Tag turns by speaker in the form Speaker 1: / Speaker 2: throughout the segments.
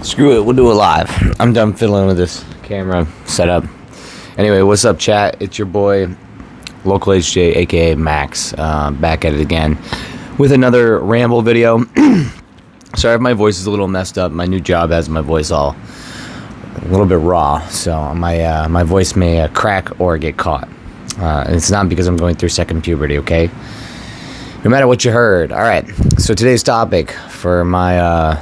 Speaker 1: Screw it, we'll do it live. I'm done fiddling with this camera setup. Anyway, what's up, chat? It's your boy, Local HJ, aka Max, back at it again with another ramble video. Sorry if my voice is a little messed up. My new job has my voice all a little bit raw, so my voice may crack or get caught. And it's not because I'm going through second puberty, okay? No matter what you heard. All right, so today's topic for my,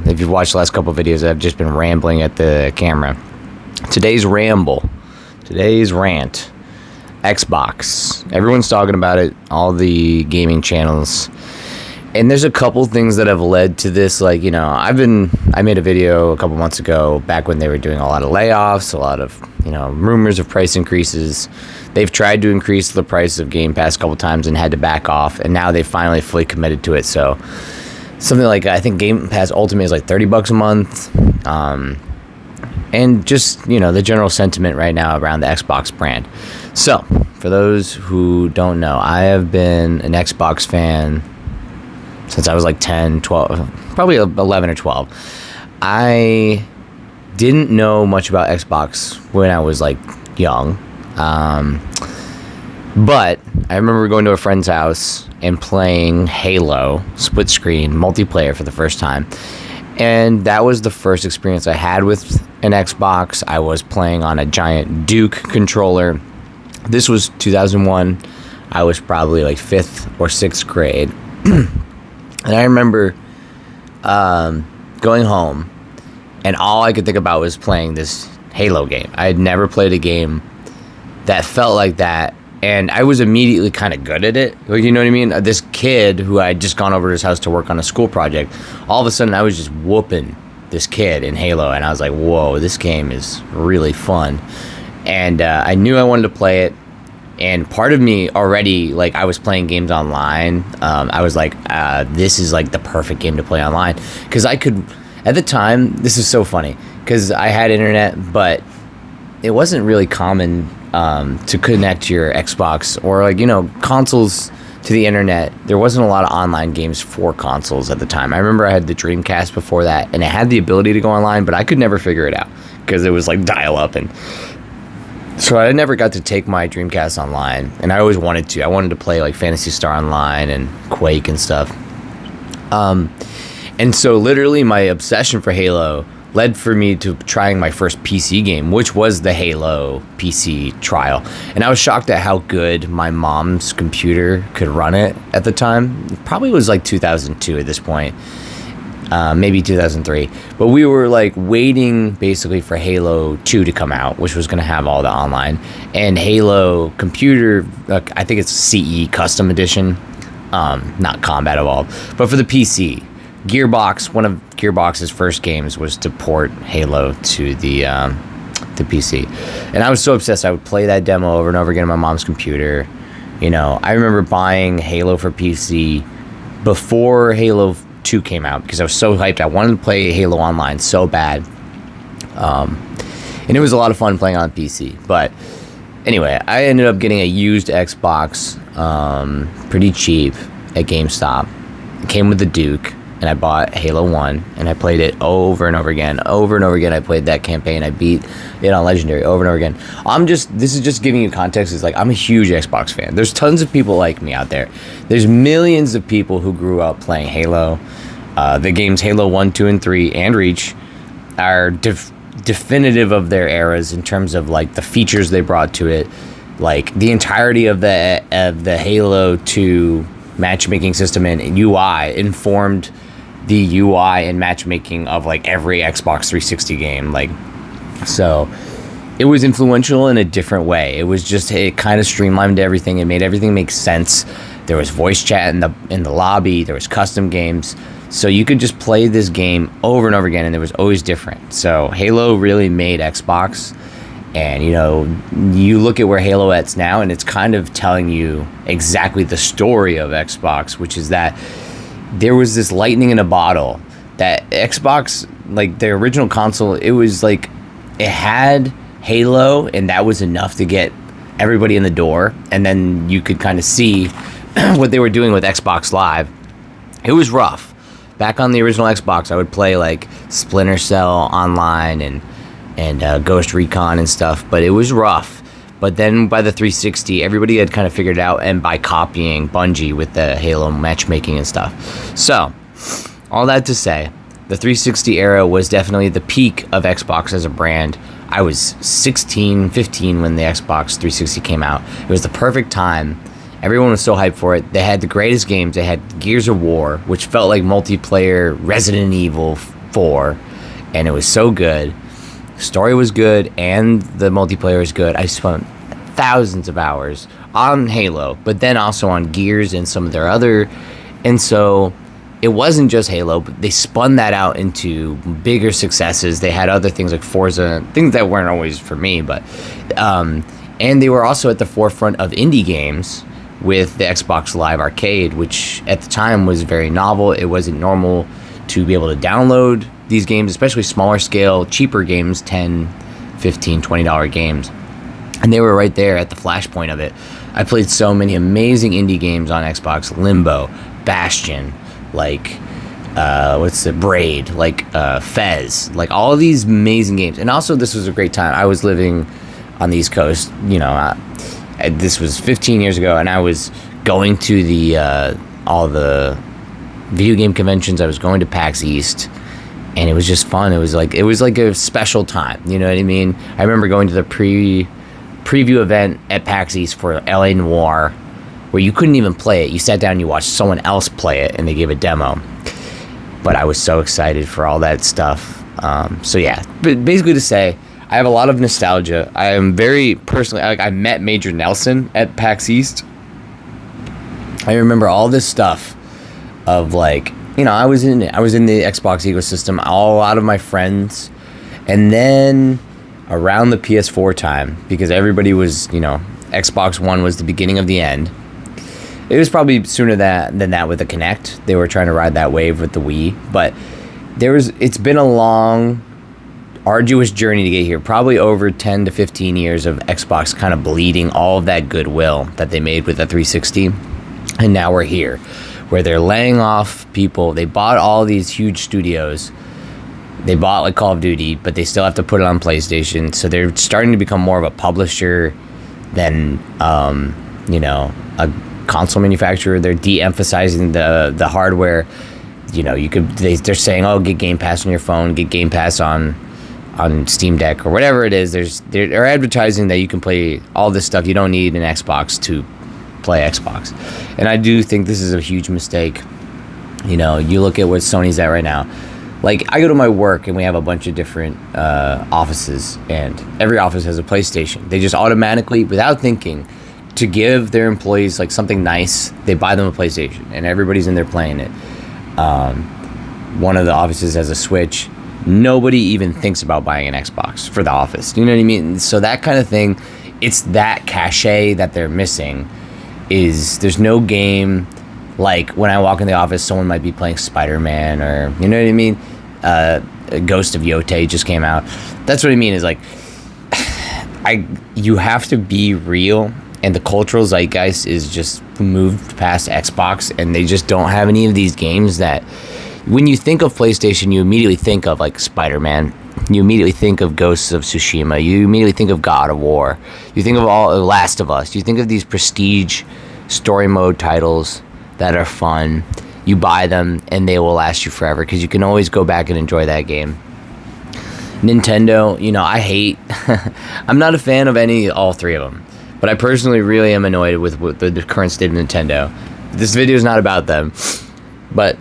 Speaker 1: if you've watched the last couple of videos, I've just been rambling at the camera. Today's rant, Xbox. Everyone's talking about it, all the gaming channels. And there's a couple things that have led to this, I made a video a couple months ago, back when they were doing a lot of layoffs, a lot of, rumors of price increases. They've tried to increase the price of Game Pass a couple times and had to back off, and now they finally fully committed to it. So something like, I think Game Pass Ultimate is like $30 a month. And just, the general sentiment right now around the Xbox brand. So, for those who don't know, I have been an Xbox fan since I was like 10, 12, probably 11 or 12. I didn't know much about Xbox when I was like young. But I remember going to a friend's house and playing Halo split screen multiplayer for the first time. And that was the first experience I had with an Xbox. I was playing on a giant Duke controller. This was 2001. I was probably like 5th or 6th grade. And I remember going home, and all I could think about was playing this Halo game. I had never played a game that felt like that, and I was immediately kind of good at it. You know what I mean? This kid who I had just gone over to his house to work on a school project, all of a sudden I was just whooping this kid in Halo, and I was like, whoa, this game is really fun. And I knew I wanted to play it. And part of me already, I was playing games online. I was like, this is like the perfect game to play online. Because I could, at the time, this is so funny. Because I had internet, but it wasn't really common to connect your Xbox or consoles to the internet. There wasn't a lot of online games for consoles at the time. I remember I had the Dreamcast before that, and it had the ability to go online, but I could never figure it out. Because it was like dial up, and so I never got to take my Dreamcast online, and I always wanted to. I wanted to play like Phantasy Star Online and Quake and stuff. And so literally my obsession for Halo led for me to trying my first PC game, which was the Halo PC trial. And I was shocked at how good my mom's computer could run it at the time. It probably was like 2002 at this point. Maybe 2003, but we were waiting basically for Halo 2 to come out, which was going to have all the online, and Halo computer, I think it's CE custom edition, not combat evolved, but for the PC, Gearbox, one of Gearbox's first games was to port Halo to the PC, and I was so obsessed. I would play that demo over and over again on my mom's computer. I remember buying Halo for PC before Halo 2 came out because I was so hyped. I wanted to play Halo Online so bad. And it was a lot of fun playing on PC. But anyway, I ended up getting a used Xbox pretty cheap at GameStop. It came with the Duke, and I bought Halo 1, and I played it over and over again. Over and over again, I played that campaign. I beat it on Legendary over and over again. This is just giving you context. It's I'm a huge Xbox fan. There's tons of people like me out there. There's millions of people who grew up playing Halo. The games Halo 1, 2, and 3, and Reach are definitive of their eras in terms of the features they brought to it. The entirety of the Halo 2 matchmaking system and UI informed the UI and matchmaking of every Xbox 360 game. So it was influential in a different way. It was just, it kind of streamlined everything. It made everything make sense. There was voice chat in the lobby. There was custom games. So you could just play this game over and over again, and it was always different. So Halo really made Xbox. And, you look at where Halo is now, and it's kind of telling you exactly the story of Xbox, which is that there was this lightning in a bottle. That Xbox, the original console, it was it had Halo, and that was enough to get everybody in the door. And then you could kind of see what they were doing with Xbox Live. It was rough. back on the original Xbox, I would play like Splinter Cell online and Ghost Recon and stuff, but it was rough. But then by the 360, everybody had kind of figured it out, and by copying Bungie with the Halo matchmaking and stuff. So, all that to say, the 360 era was definitely the peak of Xbox as a brand. I was 16, 15 when the Xbox 360 came out. It was the perfect time. Everyone was so hyped for it. They had the greatest games. They had Gears of War, which felt like multiplayer Resident Evil 4, and it was so good. Story was good, and the multiplayer was good. I spent thousands of hours on Halo, but then also on Gears and some of their other, and so it wasn't just Halo, but they spun that out into bigger successes. They had other things like Forza, things that weren't always for me, but and they were also at the forefront of indie games with the Xbox Live Arcade, which at the time was very novel. It wasn't normal to be able to download these games, especially smaller scale, cheaper games, $10, $15, $20 games. And they were right there at the flashpoint of it. I played so many amazing indie games on Xbox. Limbo, Bastion, like, Braid, like, Fez, like all of these amazing games. And also this was a great time. I was living on the East Coast, this was 15 years ago, and I was going to the all the video game conventions. I was going to PAX East, and it was just fun. It was like a special time. You know what I mean? I remember going to the preview event at PAX East for LA Noire, where you couldn't even play it. You sat down and you watched someone else play it, and they gave a demo. But I was so excited for all that stuff. So yeah, but basically to say, I have a lot of nostalgia. I am very personally, I met Major Nelson at PAX East. I remember all this stuff of like, I was in the Xbox ecosystem, a lot of my friends, and then around the PS4 time, because everybody was, Xbox One was the beginning of the end. It was probably sooner than that with the Kinect. They were trying to ride that wave with the Wii, but it's been a long, arduous journey to get here. Probably over 10 to 15 years of Xbox kind of bleeding all of that goodwill that they made with the 360, and now we're here, where they're laying off people. They bought all these huge studios. They bought like Call of Duty, but they still have to put it on PlayStation. So they're starting to become more of a publisher than, a console manufacturer. They're de-emphasizing the hardware. They're saying, oh, get Game Pass on your phone, get Game Pass on Steam Deck or whatever it is. They're advertising that you can play all this stuff. You don't need an Xbox to play Xbox. And I do think this is a huge mistake. You look at what Sony's at right now. Like, I go to my work and we have a bunch of different offices, and every office has a PlayStation. They just automatically, without thinking, to give their employees like something nice, they buy them a PlayStation, and everybody's in there playing it. One of the offices has a Switch. Nobody even thinks about buying an Xbox for the office. You know what I mean? So that kind of thing, it's that cachet that they're missing. There's no game. Like, when I walk in the office, someone might be playing Spider-Man, or, you know what I mean? Ghost of Yote just came out. That's what I mean, is like, you have to be real, and the cultural zeitgeist is just moved past Xbox, and they just don't have any of these games that, when you think of PlayStation, you immediately think of, like, Spider-Man. You immediately think of Ghosts of Tsushima. You immediately think of God of War. You think of Last of Us. You think of these prestige story mode titles that are fun. You buy them and they will last you forever, because you can always go back and enjoy that game. Nintendo, I hate I'm not a fan of all three of them, but I personally really am annoyed with the current state of Nintendo. This video is not about them, but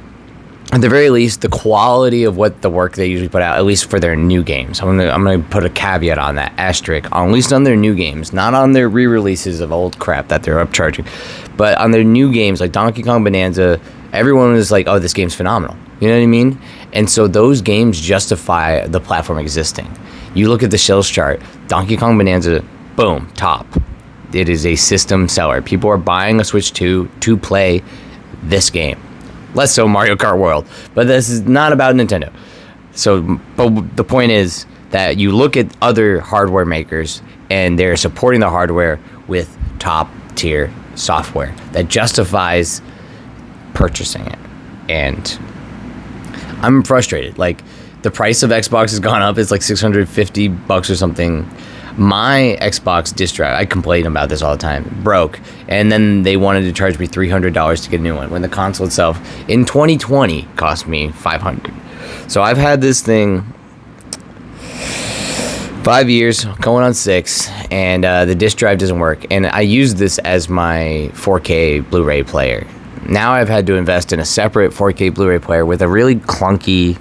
Speaker 1: at the very least, the quality of the work they usually put out, at least for their new games, I'm gonna put a caveat on that, asterisk, at least on their new games, not on their re-releases of old crap that they're upcharging, but on their new games like Donkey Kong Bonanza. Everyone was like, oh, this game's phenomenal. You know what I mean? And so those games justify the platform existing. You look at the sales chart, Donkey Kong Bonanza, boom, top. It is a system seller. People are buying a Switch 2 to play this game. Less so Mario Kart World, but this is not about Nintendo. So, but the point is that you look at other hardware makers, and they're supporting the hardware with top tier software that justifies purchasing it. And I'm frustrated. Like, the price of Xbox has gone up. It's like $650 or something. My Xbox disc drive, I complain about this all the time, broke. And then they wanted to charge me $300 to get a new one, when the console itself in 2020 cost me $500. So I've had this thing 5 years, going on 6, and the disc drive doesn't work. And I use this as my 4K Blu-ray player. Now I've had to invest in a separate 4K Blu-ray player with a really clunky.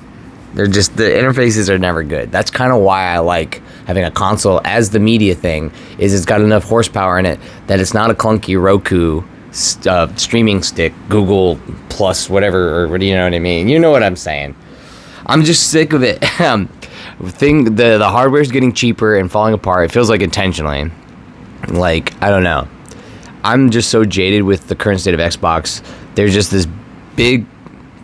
Speaker 1: The interfaces are never good. That's kind of why I like having a console as the media thing. Is it's got enough horsepower in it that it's not a clunky Roku streaming stick, Google Plus, whatever, or what do you know what I mean? You know what I'm saying. I'm just sick of it. The hardware's getting cheaper and falling apart. It feels like intentionally. Like, I don't know. I'm just so jaded with the current state of Xbox. There's just this big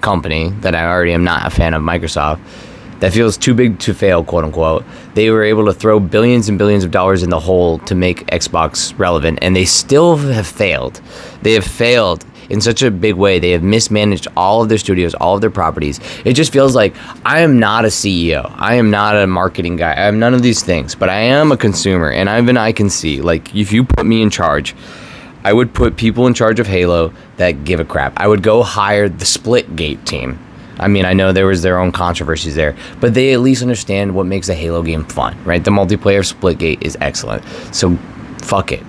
Speaker 1: company that I already am not a fan of, Microsoft, that feels too big to fail, quote unquote. They were able to throw billions and billions of dollars in the hole to make Xbox relevant, and they still have failed. They have failed in such a big way. They have mismanaged all of their studios, all of their properties. It just feels like I am not a CEO. I am not a marketing guy. I am none of these things, but I am a consumer, and I can see, like, if you put me in charge, I would put people in charge of Halo that give a crap. I would go hire the Splitgate team. I mean, I know there was their own controversies there, but they at least understand what makes a Halo game fun, right? The multiplayer of Splitgate is excellent. So, fuck it.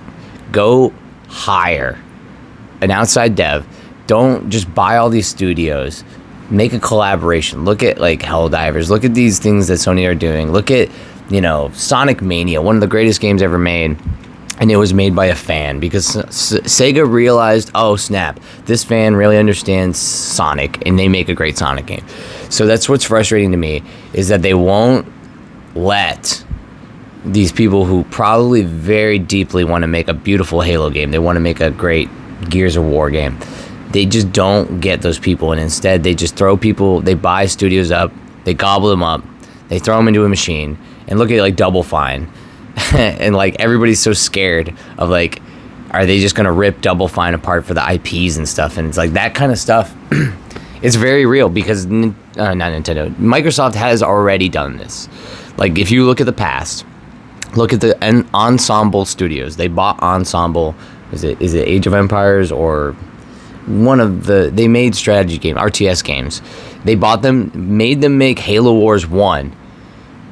Speaker 1: Go hire an outside dev. Don't just buy all these studios. Make a collaboration. Look at, like, Helldivers. Look at these things that Sony are doing. Look at, Sonic Mania, one of the greatest games ever made. And it was made by a fan because Sega realized, oh snap, this fan really understands Sonic, and they make a great Sonic game. So that's what's frustrating to me, is that they won't let these people who probably very deeply want to make a beautiful Halo game, they want to make a great Gears of War game, they just don't get those people, and instead they just throw people, they buy studios up, they gobble them up, they throw them into a machine, and look at, like, Double Fine. And, like, everybody's so scared of, like, are they just gonna rip Double Fine apart for the IPs and stuff? And it's like that kind of stuff. It's very real because not Nintendo, Microsoft has already done this. Like, if you look at the past, look at the Ensemble Studios. They bought Ensemble. Is it Age of Empires or one of they made strategy game, RTS games. They bought them, made them make Halo Wars 1.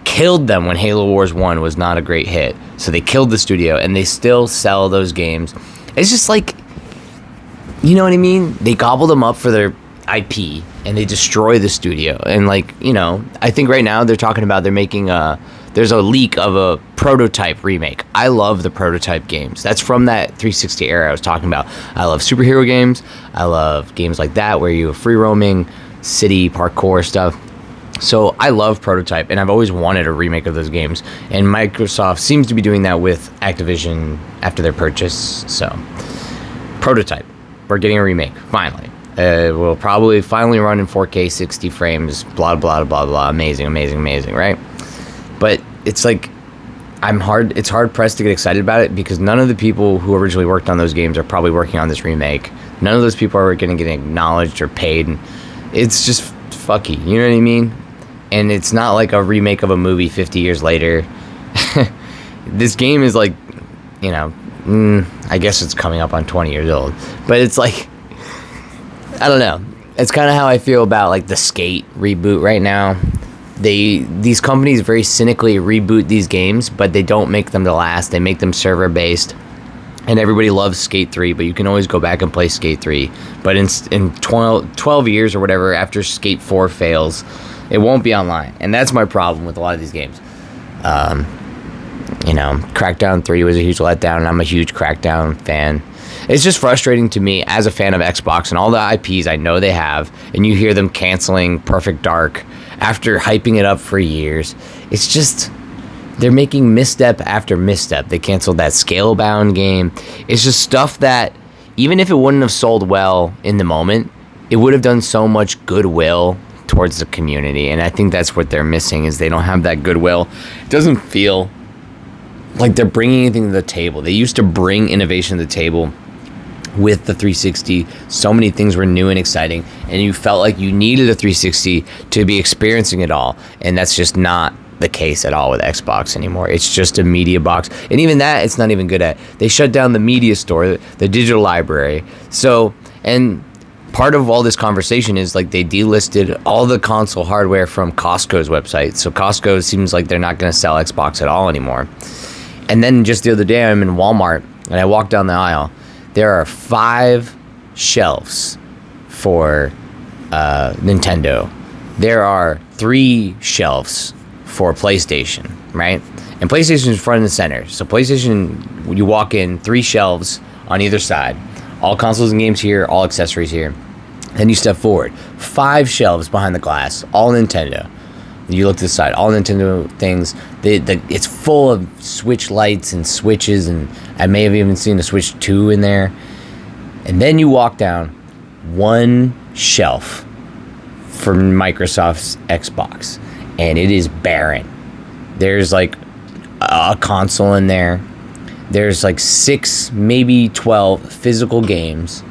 Speaker 1: Killed them when Halo Wars 1 was not a great hit. So they killed the studio, and they still sell those games. It's just like, you know what I mean? They gobble them up for their IP, and they destroy the studio. And, like, I think right now they're talking about they're making there's a leak of a Prototype remake. I love the Prototype games. That's from that 360 era I was talking about. I love superhero games. I love games like that where you have free roaming, city, parkour stuff. So I love Prototype, and I've always wanted a remake of those games. And Microsoft seems to be doing that with Activision after their purchase. So, Prototype. We're getting a remake, finally. We'll probably finally run in 4K, 60 frames, blah, blah, blah, blah. Amazing, amazing, amazing, right? But it's like, it's hard pressed to get excited about it because none of the people who originally worked on those games are probably working on this remake. None of those people are going to get acknowledged or paid. And it's just fucky, you know what I mean? And it's not like a remake of a movie 50 years later. This game is like, I guess it's coming up on 20 years old. But it's like, I don't know. It's kind of how I feel about, like, the Skate reboot right now. These companies very cynically reboot these games, but they don't make them to last. They make them server-based. And everybody loves Skate 3, but you can always go back and play Skate 3. But in 12 years or whatever, after Skate 4 fails, it won't be online. And that's my problem with a lot of these games. Crackdown 3 was a huge letdown, and I'm a huge Crackdown fan. It's just frustrating to me as a fan of Xbox and all the IPs I know they have, and you hear them canceling Perfect Dark after hyping it up for years. It's just, they're making misstep after misstep. They canceled that Scalebound game. It's just stuff that, even if it wouldn't have sold well in the moment, it would have done so much goodwill towards the community. And I think that's what they're missing, is they don't have that goodwill. It doesn't feel like they're bringing anything to the table. They used to bring innovation to the table with the 360. So many things were new and exciting, and you felt like you needed a 360 to be experiencing it all, and that's just not the case at all with Xbox anymore. It's just a media box, and even that it's not even good at. They shut down the media store, the digital library. So, and part of all this conversation is like they delisted all the console hardware from Costco's website. So Costco seems like they're not going to sell Xbox at all anymore. And then just the other day, I'm in Walmart and I walk down the aisle. There are 5 shelves for Nintendo. There are 3 shelves for PlayStation, right? And PlayStation is front and center. So PlayStation, you walk in, 3 shelves on either side. All consoles and games here, all accessories here. Then you step forward. 5 shelves behind the glass, all Nintendo. You look to the side, all Nintendo things. It's full of Switch lights and Switches, and I may have even seen a Switch 2 in there. And then you walk down 1 shelf for Microsoft's Xbox, and it is barren. There's like a console in there. There's like 6, maybe 12 physical games.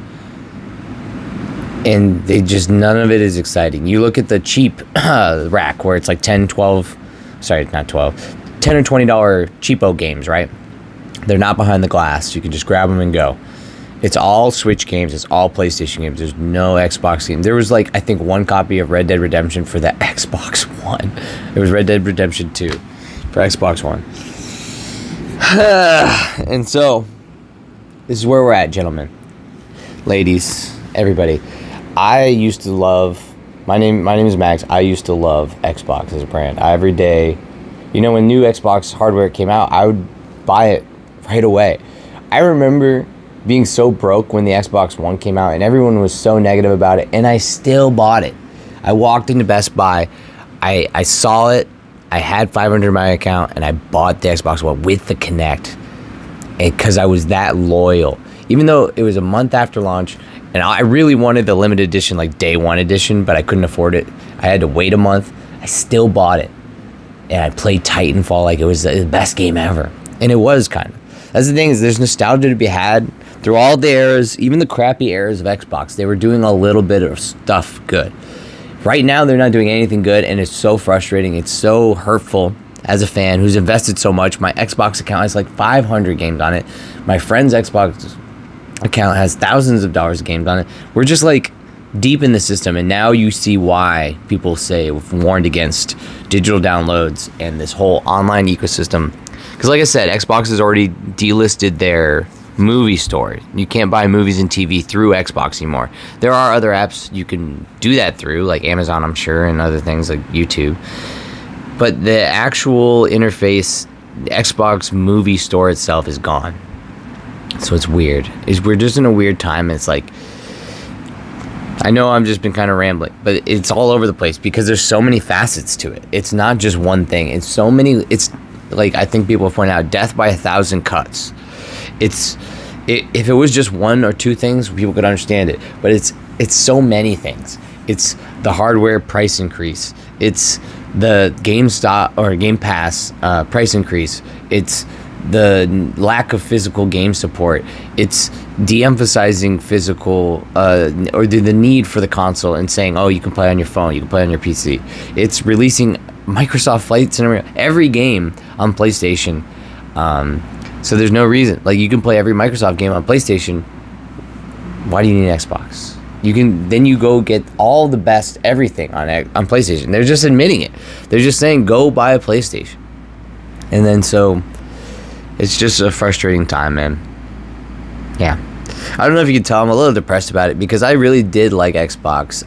Speaker 1: And they just, none of it is exciting. You look at the cheap rack where it's like 10 or $20 cheapo games, right? They're not behind the glass. You can just grab them and go. It's all Switch games. It's all PlayStation games. There's no Xbox game. There was like, I think, 1 copy of Red Dead Redemption for the Xbox One. It was Red Dead Redemption 2 for Xbox One. And so, this is where we're at, gentlemen. Ladies, everybody. I used to love, my name is Max. I used to love Xbox as a brand. Every day, when new Xbox hardware came out, I would buy it right away. I remember being so broke when the Xbox One came out and everyone was so negative about it, and I still bought it. I walked into Best Buy, I saw it, I had $500 in my account, and I bought the Xbox One with the Kinect because I was that loyal. Even though it was a month after launch, and I really wanted the limited edition, like day 1 edition, but I couldn't afford it. I had to wait a month. I still bought it. And I played Titanfall like it was the best game ever. And it was kind of. That's the thing, is there's nostalgia to be had through all the eras, even the crappy eras of Xbox. They were doing a little bit of stuff good. Right now, they're not doing anything good, and it's so frustrating. It's so hurtful as a fan who's invested so much. My Xbox account has like 500 games on it. My friend's Xbox account has thousands of dollars of games on it. We're just like deep in the system, and now you see why people say we've warned against digital downloads and this whole online ecosystem. Because like I said, Xbox has already delisted their movie store. You can't buy movies and TV through Xbox anymore. There are other apps you can do that through, like Amazon, I'm sure, and other things like YouTube. But the actual interface, the Xbox movie store itself is gone. So it's weird. We're just in a weird time. It's like, I know I've just been kind of rambling, but it's all over the place because there's so many facets to it. It's not just one thing. It's so many. It's like, I think people point out, death by 1,000 cuts. If it was just 1 or 2 things, people could understand it. But it's so many things. It's the hardware price increase. It's the GameStop or Game Pass price increase. It's the lack of physical game support. It's de-emphasizing physical or the need for the console and saying, oh, you can play on your phone, you can play on your PC. It's releasing Microsoft Flight Simulator, every game on PlayStation. So there's no reason. Like, you can play every Microsoft game on PlayStation. Why do you need an Xbox? Then you go get all the best everything on PlayStation. They're just admitting it. They're just saying, go buy a PlayStation. And then so it's just a frustrating time, man. Yeah. I don't know if you can tell, I'm a little depressed about it because I really did like Xbox.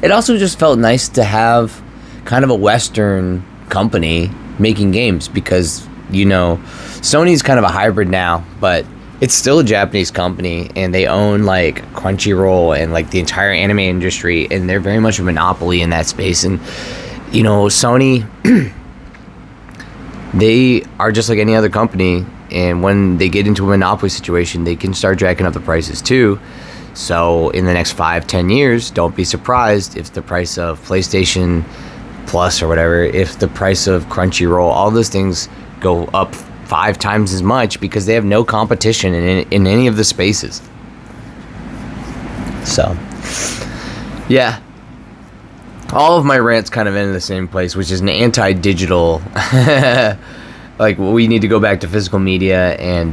Speaker 1: It also just felt nice to have kind of a Western company making games because, Sony's kind of a hybrid now, but it's still a Japanese company, and they own like Crunchyroll and like the entire anime industry, and they're very much a monopoly in that space. And Sony, they are just like any other company, and when they get into a monopoly situation, they can start jacking up the prices too. So in the next 5-10 years, don't be surprised if the price of PlayStation Plus or whatever, if the price of Crunchyroll, all those things go up 5 times as much because they have no competition in any of the spaces. So, yeah. All of my rants kind of end in the same place, which is an anti-digital, like, we need to go back to physical media and,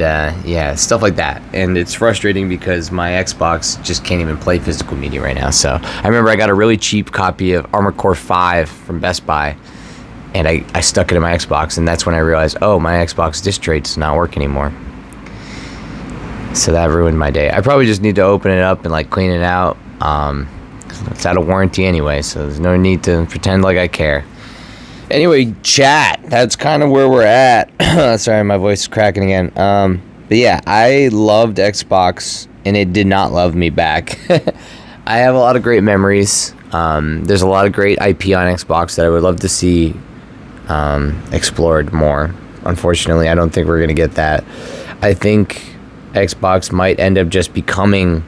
Speaker 1: stuff like that. And it's frustrating because my Xbox just can't even play physical media right now. So I remember I got a really cheap copy of Armored Core 5 from Best Buy, and I stuck it in my Xbox, and that's when I realized, oh, my Xbox disc tray does not work anymore. So that ruined my day. I probably just need to open it up and, like, clean it out. It's out of warranty anyway, so there's no need to pretend like I care. Anyway, chat, that's kind of where we're at. Sorry, my voice is cracking again. But yeah, I loved Xbox, and it did not love me back. I have a lot of great memories. There's a lot of great IP on Xbox that I would love to see explored more. Unfortunately, I don't think we're going to get that. I think Xbox might end up just becoming,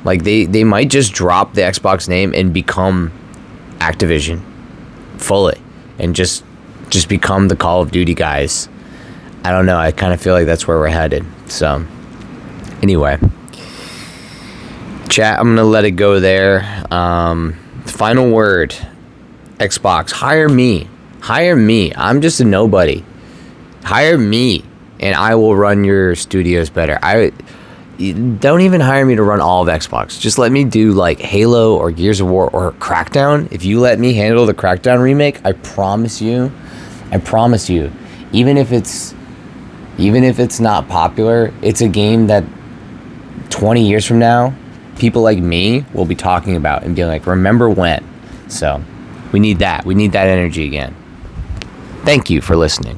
Speaker 1: like, they might just drop the Xbox name and become Activision fully, and just become the Call of Duty guys. I don't know. I kind of feel like that's where we're headed. So, anyway, chat, I'm gonna let it go there. Final word: Xbox, hire me. I'm just a nobody. Hire me, and I will run your studios better. Don't even hire me to run all of Xbox. Just let me do, like, Halo or Gears of War or Crackdown. If you let me handle the Crackdown remake, I promise you, even if it's not popular, it's a game that 20 years from now, people like me will be talking about and being like, remember when? So we need that energy again. Thank you for listening.